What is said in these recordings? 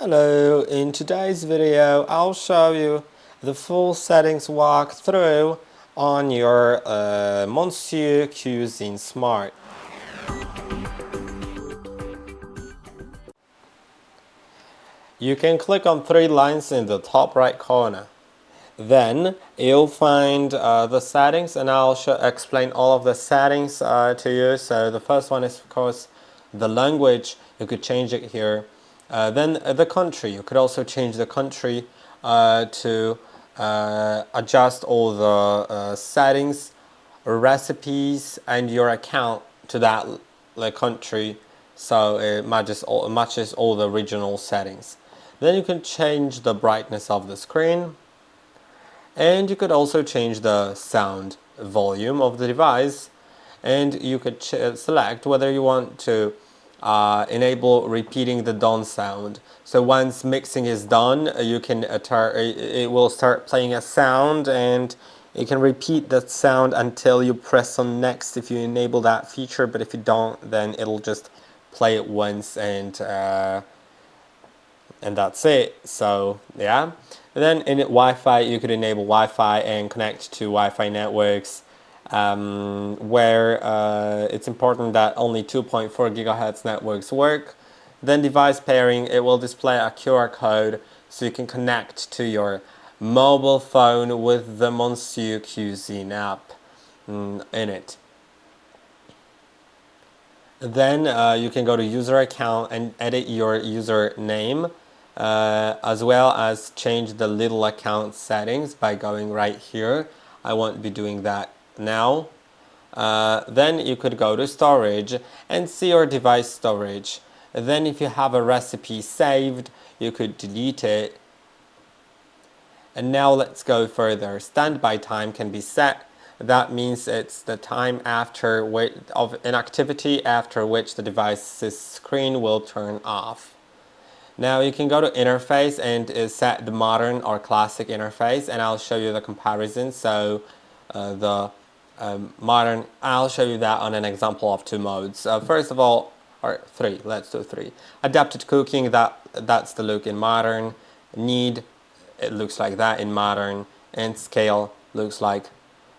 Hello, in today's video I'll show you the full settings walkthrough on your Monsieur Cuisine Smart. You can click on three lines in the top right corner. Then you'll find the settings, and I'll explain all of the settings to you. So the first one is of course the language. You could change it here. Then the country. You could also change the country to adjust all the settings, recipes, and your account to that country, so it matches all the original settings. Then you can change the brightness of the screen, and you could also change the sound volume of the device, and you could select whether you want to enable repeating the done sound. So once mixing is done, you can it will start playing a sound, and you can repeat that sound until you press on next if you enable that feature. But if you don't, then it'll just play it once, and that's it. So yeah. And then in Wi-Fi, you could enable Wi-Fi and connect to Wi-Fi networks where it's important that only 2.4 GHz networks work. Then device pairing, it will display a QR code so you can connect to your mobile phone with the Monsieur Cuisine app in it. Then you can go to user account and edit your username, as well as change the little account settings by going right here. I won't be doing that now. Then you could go to storage and see your device storage. Then if you have a recipe saved, you could delete it. And now let's go further. Standby time can be set. That means it's the time of an activity after which the device's screen will turn off. Now you can go to interface and set the modern or classic interface, and I'll show you the comparison. So modern, I'll show you that on an example of two modes. First of all, or three, let's do three. Adapted cooking, that's the look in modern. Knead, it looks like that in modern, and scale looks like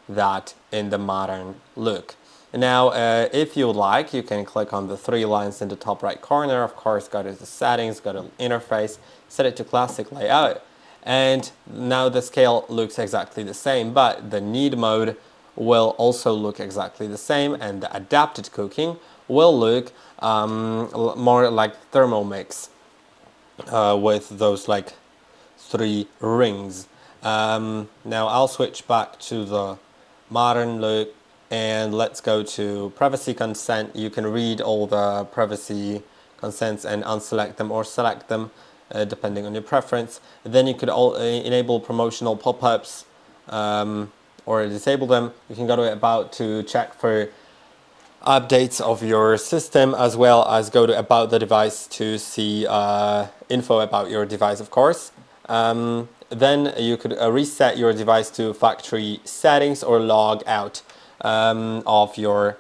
that in the modern look. Now, if you would like, you can click on the three lines in the top right corner. Of course, go to the settings, go to interface, set it to classic layout. And now the scale looks exactly the same, but the knead mode will also look exactly the same, and the adapted cooking will look more like Thermomix with those like three rings. Now I'll switch back to the modern look, and let's go to privacy consent. You can read all the privacy consents and unselect them or select them depending on your preference. Then you could enable promotional pop-ups or disable them. You can go to about to check for updates of your system, as well as go to about the device to see info about your device, of course. Then you could reset your device to factory settings or log out of your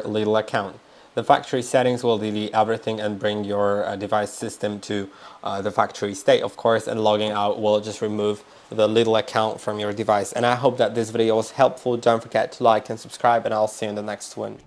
little account. The factory settings will delete everything and bring your device system to the factory state, of course, and logging out will just remove the little account from your device. And I hope that this video was helpful. Don't forget to like and subscribe, and I'll see you in the next one.